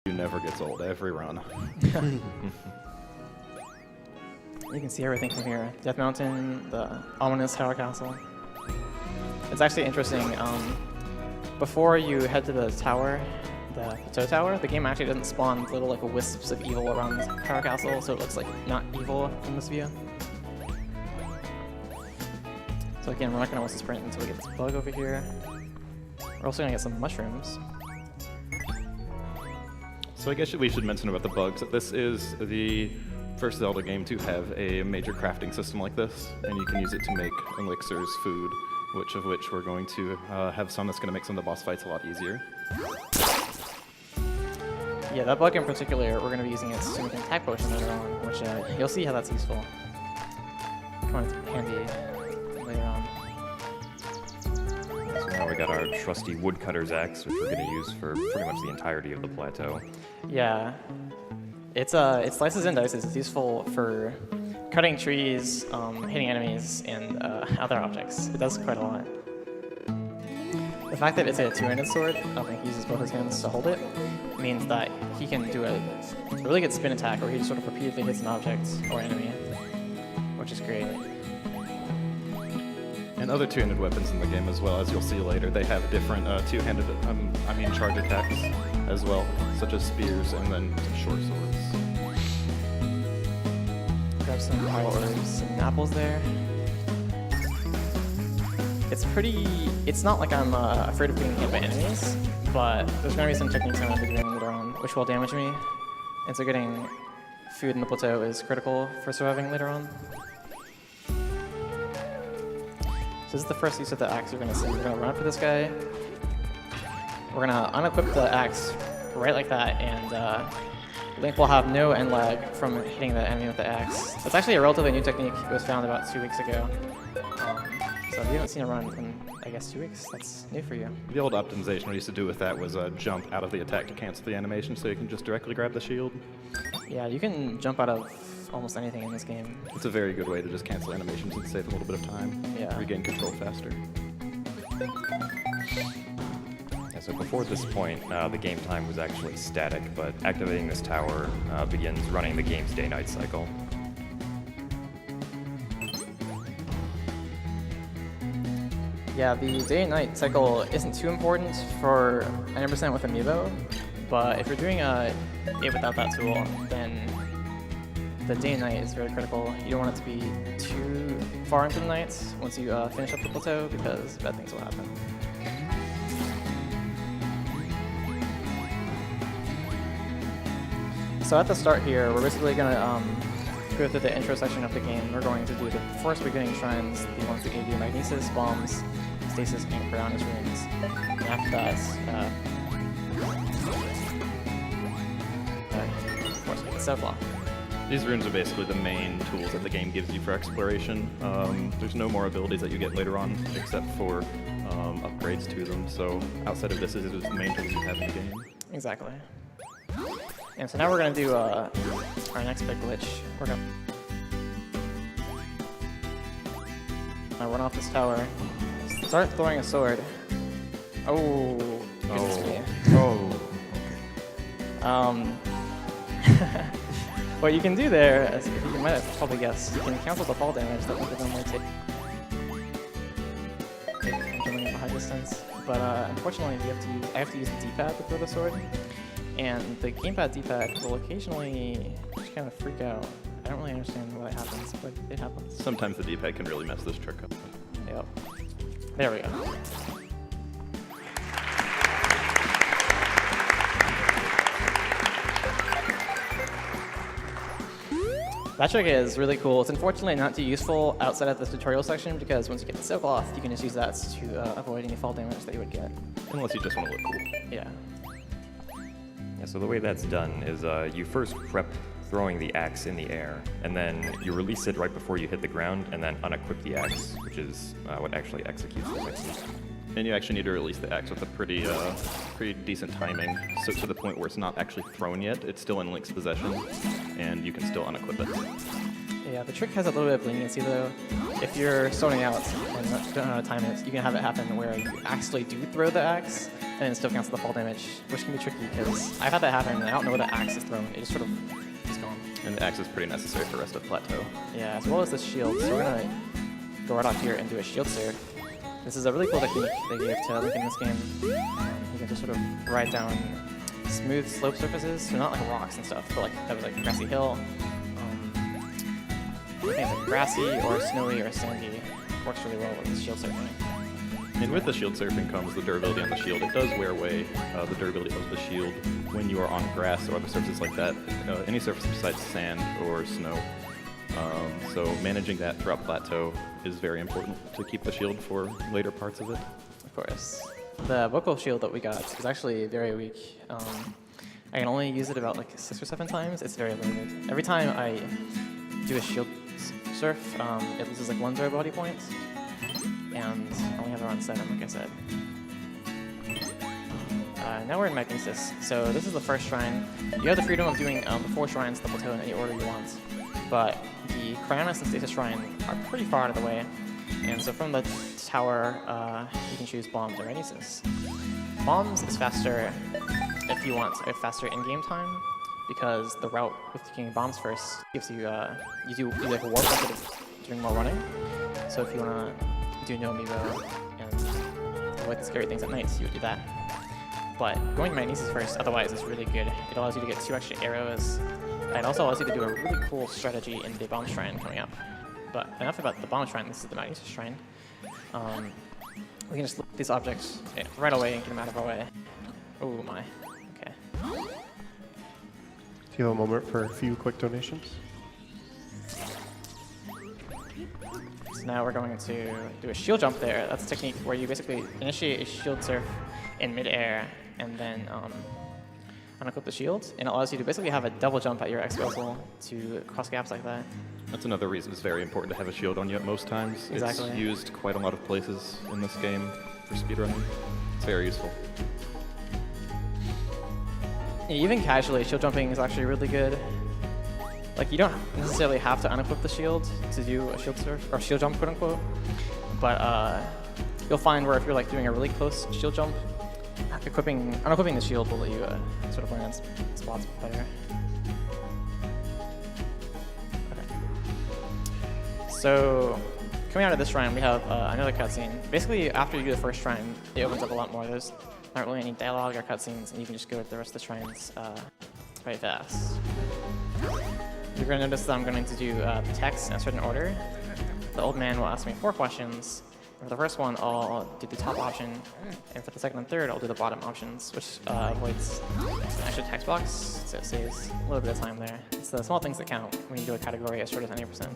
never gets old, every run. You can see everything from here. Death Mountain, the ominous Tower Castle. It's actually interesting. Before you head to the tower, the Plateau Tower, the game actually doesn't spawn little like wisps of evil around the Tower Castle, so it looks like not evil from this view. So again, we're not gonna waste a sprint until we get this bug over here. We're also gonna get some mushrooms. So I guess we should mention about the bugs that this is the first Zelda game to have a major crafting system like this, and you can use it to make elixirs, food, which we're going to have some that's going to make some of the boss fights a lot easier. Yeah, that bug in particular, we're going to be using it to make an attack potion later on, which you'll see how that's useful. Come on, it's handy later on. So now we got our trusty woodcutter's axe, which we're going to use for pretty much the entirety of the plateau. Yeah, it slices and dices. It's useful for cutting trees, hitting enemies, and other objects. It does quite a lot. The fact that it's a two-handed sword, he uses both his hands to hold it, means that he can do a really good spin attack where he just sort of repeatedly hits an object or enemy, which is great. And other two-handed weapons in the game as well, as you'll see later, they have different two-handed, charge attacks as well, such as spears and then some short swords. Grab some pile herbs and apples there. It's not like I'm afraid of being hit by enemies, but there's going to be some techniques I'm going to be doing later on which will damage me. And so getting food in the plateau is critical for surviving later on. So this is the first use of the axe you're going to see. We're going to run up to this guy. We're going to unequip the axe right like that, and Link will have no end lag from hitting the enemy with the axe. It's actually a relatively new technique. It was found about 2 weeks ago. So if you haven't seen it run in, I guess, 2 weeks, that's new for you. The old optimization we used to do with that was jump out of the attack to cancel the animation, so you can just directly grab the shield. Yeah, you can jump out of almost anything in this game. It's a very good way to just cancel animations and save a little bit of time. Yeah. Regain control faster. Yeah, so before this point, the game time was actually static, but activating this tower begins running the game's day-night cycle. Yeah, the day and night cycle isn't too important for 90% with Amiibo, but if you're doing it without that tool, then the day and night is very critical. You don't want it to be too far into the night once you finish up the plateau, because bad things will happen. So at the start here, we're basically going to go through the intro section of the game. We're going to do the first beginning shrines, the ones that give you Magnesis, Bombs, Stasis, and Cryonis runes. And after that, of course, we get Cell Block. These runes are basically the main tools that the game gives you for exploration. There's no more abilities that you get later on except for upgrades to them. So outside of this, is the main tools you have in the game. Exactly. And so now we're going to do our next big glitch. We're going to run off this tower, start throwing a sword. Oh, goodness me. What you can do there, as you might have probably guessed, you can cancel the fall damage that one of them might take from a high distance. But unfortunately, I have to use the D-pad to throw the sword. And the gamepad D-pad will occasionally just kind of freak out. I don't really understand why it happens, but it happens. Sometimes the D-pad can really mess this trick up. Yep. There we go. That trick is really cool. It's unfortunately not too useful outside of the tutorial section, because once you get the Silcloth, you can just use that to avoid any fall damage that you would get. Unless you just want to look cool. Yeah. Yeah, so the way that's done is you first prep throwing the axe in the air, and then you release it right before you hit the ground, and then unequip the axe, which is what actually executes the technique. And you actually need to release the axe with a pretty decent timing, so to the point where it's not actually thrown yet, it's still in Link's possession, and you can still unequip it. Yeah, the trick has a little bit of leniency though. If you're starting out and don't know how to time it, you can have it happen where you actually do throw the axe and it still cancels the fall damage, which can be tricky because I've had that happen and I don't know where the axe is thrown. It just sort of is gone. And the axe is pretty necessary for the rest of Plateau. Yeah, as well as the shield. So we're gonna go right out here and do a shield surf. This is a really cool technique they gave to Link in this game. You can just sort of ride down smooth slope surfaces, so not like rocks and stuff, but like that was like a grassy hill. I think it's like grassy or snowy or sandy. Works really well with this shield surfing. And with the shield surfing comes the durability on the shield. It does wear away the durability of the shield when you are on grass or other surfaces like that, any surface besides sand or snow. So managing that throughout Plateau is very important to keep the shield for later parts of it. Of course. The vocal shield that we got is actually very weak. I can only use it about like 6 or 7 times. It's very limited. Every time I do a shield surf, it loses like 1 durability point. And I only have around 7, like I said. Now we're in Magnesis. So this is the first shrine. You have the freedom of doing the 4 shrines of the plateau in any order you want. But the Cryonis and Stasis Shrine are pretty far out of the way. And so from the tower, you can choose Bombs or Magnesis. Bombs is faster if you want a faster in-game time, because the route with taking bombs first gives you, you do like a warp instead of doing more running. So if you want to do no amiibo and avoid the scary things at night, you would do that. But going Magnesis first, otherwise, is really good. It allows you to get 2 extra arrows. And it also allows you to do a really cool strategy in the Bomb Shrine coming up. But enough about the Bomb Shrine, this is the Magnesis Shrine. We can just look at these objects right away and get them out of our way. Oh my, okay. Do you have a moment for a few quick donations? So now we're going to do a shield jump there. That's a technique where you basically initiate a shield surf in midair and then unequip the shield, and it allows you to basically have a double jump at your X muzzle to cross gaps like that. That's another reason it's very important to have a shield on you at most times. Exactly. It's used quite a lot of places in this game for speedrunning. It's very useful. Yeah, even casually, shield jumping is actually really good. Like, you don't necessarily have to unequip the shield to do a shield surf, or shield jump, quote unquote. But you'll find where if you're like doing a really close shield jump, unequipping the shield will let you sort of land spots better. Okay. So coming out of this shrine, we have another cutscene. Basically, after you do the first shrine, it opens up a lot more. There's not really any dialogue or cutscenes, and you can just go to the rest of the shrines very fast. You're going to notice that I'm going to do the text in a certain order. The old man will ask me 4 questions. For the first one, I'll do the top option, and for the second and third, I'll do the bottom options, which avoids an extra text box, so it saves a little bit of time there. It's the small things that count when you do a category as short as 90%.